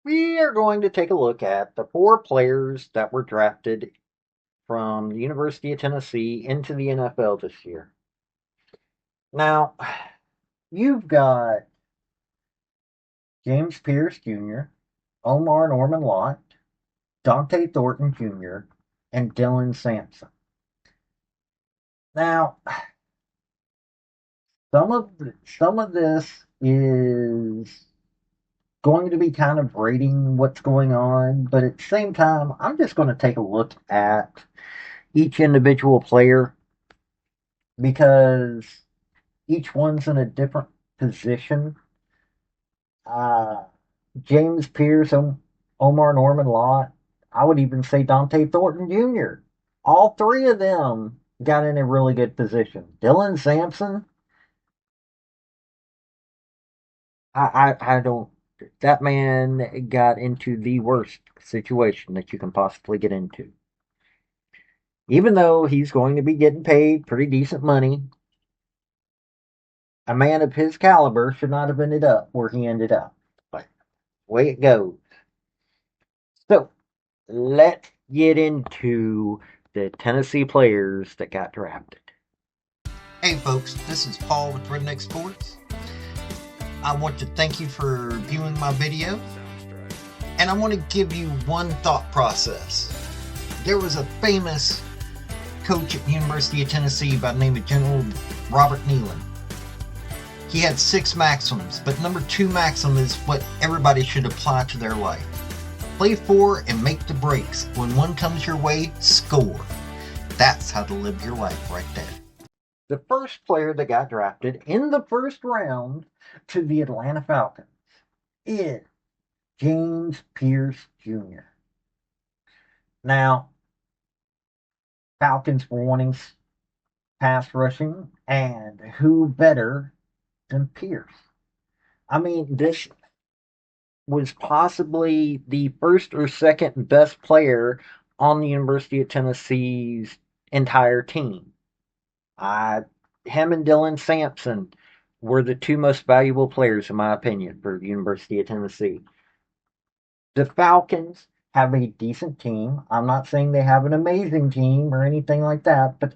we are going to take a look at the four players that were drafted from the University of Tennessee into the NFL this year. Now, you've got James Pierce Jr., Omar Norman-Lott, Dante Thornton Jr., and Dylan Sampson. Now, some of this is going to be kind of rating what's going on, but at the same time, I'm just going to take a look at each individual player because each one's in a different position. Uh, James Pierce, Omar Norman-Lott, I would even say Dante Thornton Jr. All three of them got in a really good position. Dylan Sampson, I don't. That man got into the worst situation that you can possibly get into. Even though he's going to be getting paid pretty decent money, a man of his caliber should not have ended up where he ended up. But the way it goes. So let's get into the Tennessee players that got drafted. Hey folks, this is Paul with Redneck Sports. I want to thank you for viewing my video, and I want to give you one thought process. There was a famous coach at the University of Tennessee by the name of General Robert Nealon. He had 6 maxims, but number 2 maxim is what everybody should apply to their life. Play for and make the breaks. When one comes your way, score. That's how to live your life right there. The first player that got drafted in the first round to the Atlanta Falcons is James Pierce Jr. Now, Falcons were wanting pass rushing, and who better than Pierce? I mean, this was possibly the first or second best player on the University of Tennessee's entire team. I, him and Dylan Sampson were the two most valuable players, in my opinion, for the University of Tennessee. The Falcons have a decent team. I'm not saying they have an amazing team or anything like that, but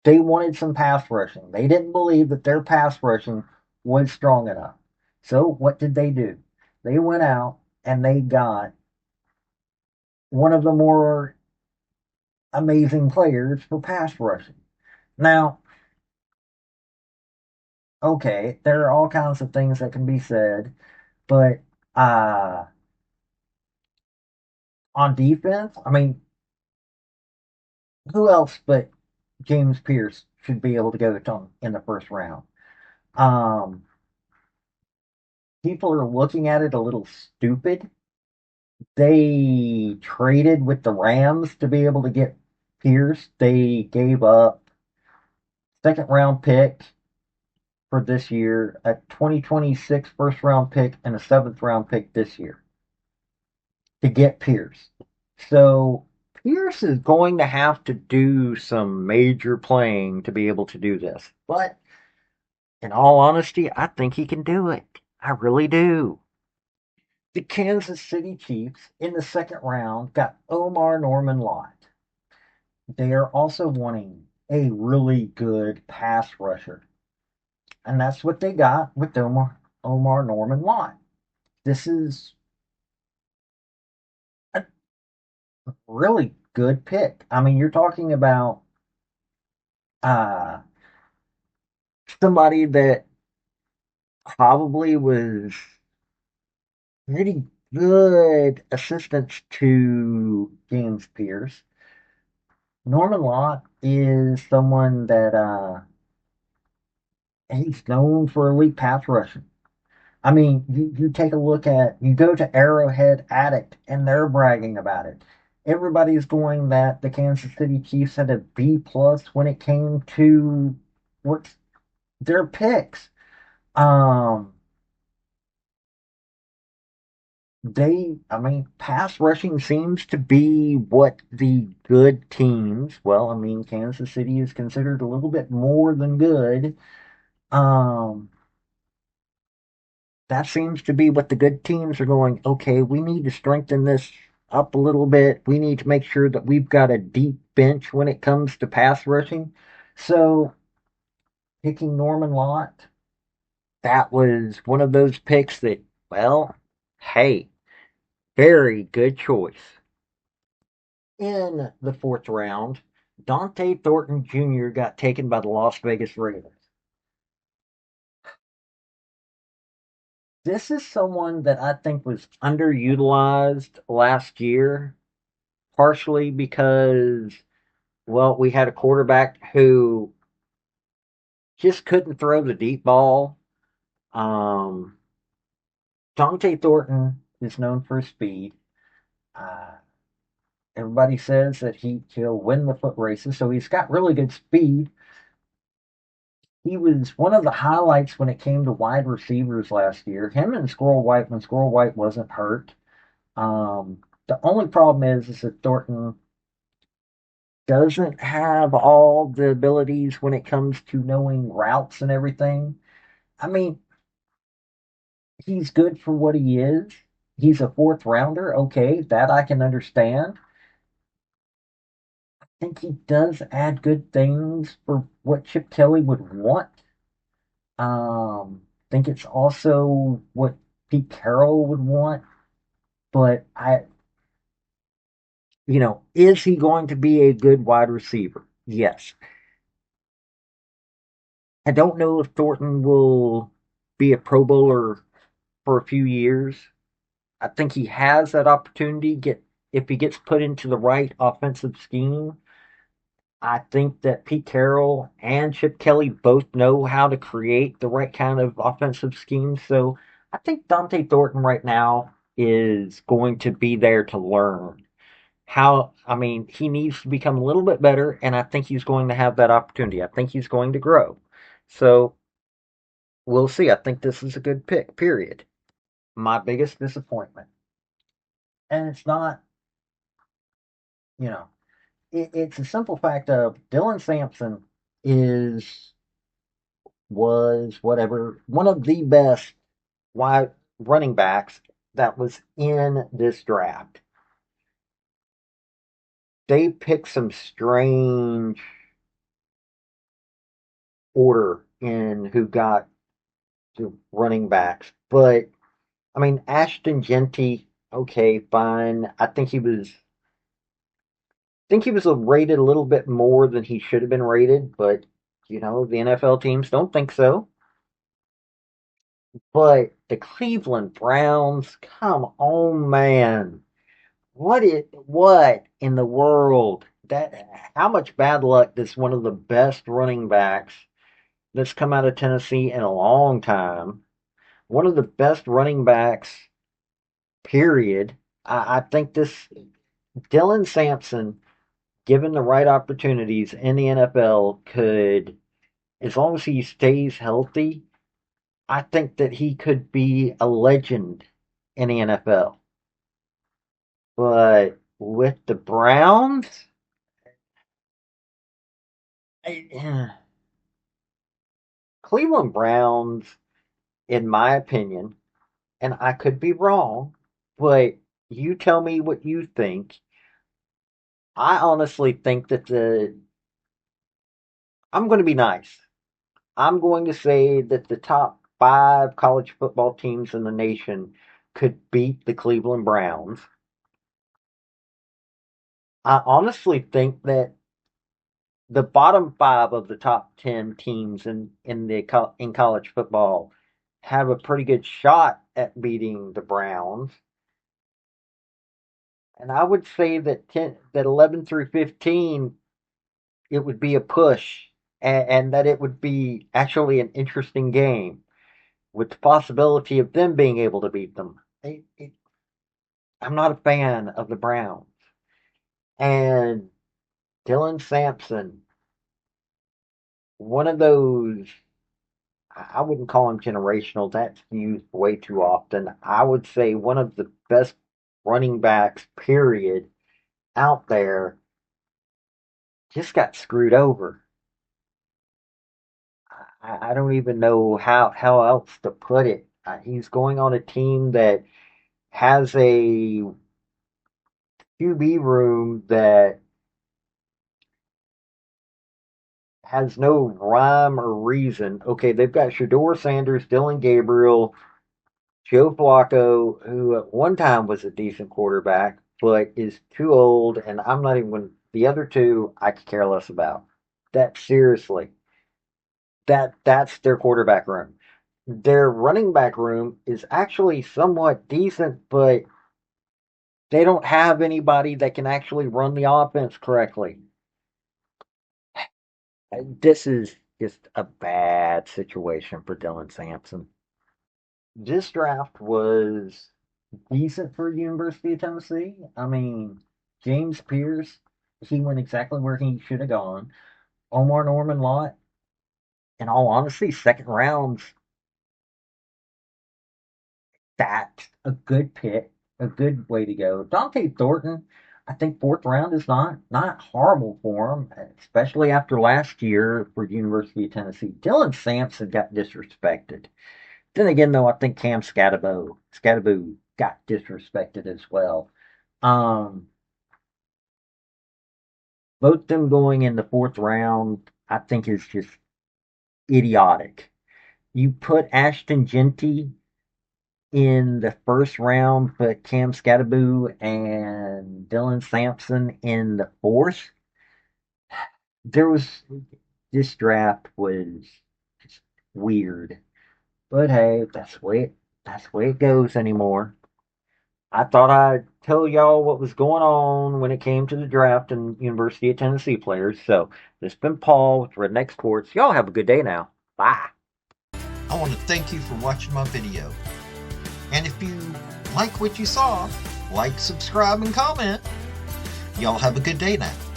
they wanted some pass rushing. They didn't believe that their pass rushing was strong enough. So what did they do? They went out and they got one of the more amazing players for pass rushing. Now, okay, there are all kinds of things that can be said, but uh, on defense, I mean, who else but James Pierce should be able to go to in the first round? Um, People are looking at it a little stupid. They traded with the Rams to be able to get Pierce. They gave up second round pick for this year, a 2026 first round pick, and a seventh round pick this year to get Pierce. So Pierce is going to have to do some major playing to be able to do this. But in all honesty, I think he can do it. I really do. The Kansas City Chiefs in the second round got Omar Norman-Lott. They are also wanting a really good pass rusher. And that's what they got with Omar Norman-Lott. This is a really good pick. I mean, you're talking about uh, somebody that probably was pretty good assistance to James Pierce. Norman-Lott is someone that he's known for elite pass rushing. I mean, you take a look at, you go to Arrowhead Addict, and they're bragging about it. Everybody's going that the Kansas City Chiefs had a B plus when it came to what's their picks. Um, I mean, pass rushing seems to be what the good teams, well, I mean, Kansas City is considered a little bit more than good. Um, That seems to be what the good teams are going, okay, we need to strengthen this up a little bit. We need to make sure that we've got a deep bench when it comes to pass rushing. So picking Norman-Lott, that was one of those picks that, well, hey, very good choice. In the fourth round, Dante Thornton Jr. got taken by the Las Vegas Raiders. This is someone that I think was underutilized last year, partially because, well, we had a quarterback who just couldn't throw the deep ball. Um, Dante Thornton is known for his speed. Uh, Everybody says that he'll win the foot races, so he's got really good speed. He was one of the highlights when it came to wide receivers last year. Him and Squirrel White when Squirrel White wasn't hurt. The only problem is that Thornton doesn't have all the abilities when it comes to knowing routes and everything. I mean, he's good for what he is. He's a fourth rounder. Okay, that I can understand. I think he does add good things for what Chip Kelly would want. I think it's also what Pete Carroll would want. But is he going to be a good wide receiver? Yes. I don't know if Thornton will be a Pro Bowler for a few years. I think he has that opportunity. Get If he gets put into the right offensive scheme. I think that Pete Carroll and Chip Kelly both know how to create the right kind of offensive scheme. So I think Dante Thornton right now is going to be there to learn how. I mean, he needs to become a little bit better, and I think he's going to have that opportunity. I think he's going to grow. So we'll see. I think this is a good pick, period. My biggest disappointment. And it's not, you know, it's a simple fact of Dylan Sampson is was whatever one of the best wide running backs that was in this draft. They picked some strange order in who got the running backs, but I mean Ashton Genty, okay, fine. I think he was rated a little bit more than he should have been rated, but the NFL teams don't think so. But the Cleveland Browns, come on, man. What in the world? How much bad luck does one of the best running backs that's come out of Tennessee in a long time, one of the best running backs, period. I think this Dylan Sampson, given the right opportunities in the NFL, could, as long as he stays healthy, I think that he could be a legend in the NFL. But with the Browns, I, Cleveland Browns, in my opinion, and I could be wrong, but you tell me what you think. I honestly think that I'm going to be nice. I'm going to say that the top five college football teams in the nation could beat the Cleveland Browns. I honestly think that the bottom five of the top 10 teams in college football have a pretty good shot at beating the Browns. And I would say that 11 through 15, it would be a push, and that it would be actually an interesting game with the possibility of them being able to beat them. I'm not a fan of the Browns. And Dylan Sampson, one of those, I wouldn't call him generational. That's used way too often. I would say one of the best running backs, period, out there, just got screwed over. I don't even know how else to put it. He's going on a team that has a QB room that has no rhyme or reason. Okay, they've got Shador Sanders, Dylan Gabriel, Joe Flacco, who at one time was a decent quarterback, but is too old, and I'm not even the other two I could care less about. That seriously, that's their quarterback room. Their running back room is actually somewhat decent, but they don't have anybody that can actually run the offense correctly. This is just a bad situation for Dylan Sampson. This draft was decent for University of Tennessee. I mean, James Pierce, he went exactly where he should have gone. Omar Norman-Lott, in all honesty, second round's that's a good pick, a good way to go. Dante Thornton, I think fourth round is not horrible for him, especially after last year for the University of Tennessee. Dylan Sampson got disrespected. Then again, though, I think Cam Scatterbo got disrespected as well. Um, both them going in the fourth round, I think is just idiotic. You put Ashton Genty in the first round, put Cam Scatterbo and Dylan Sampson in the fourth. There was this draft was just weird, but hey, that's the way it goes anymore. I thought I'd tell y'all what was going on when it came to the draft and University of Tennessee players. So this has been Paul with Redneck Sports. Y'all have a good day now. Bye. I want to thank you for watching my video. And if you like what you saw, like, subscribe, and comment. Y'all have a good day now.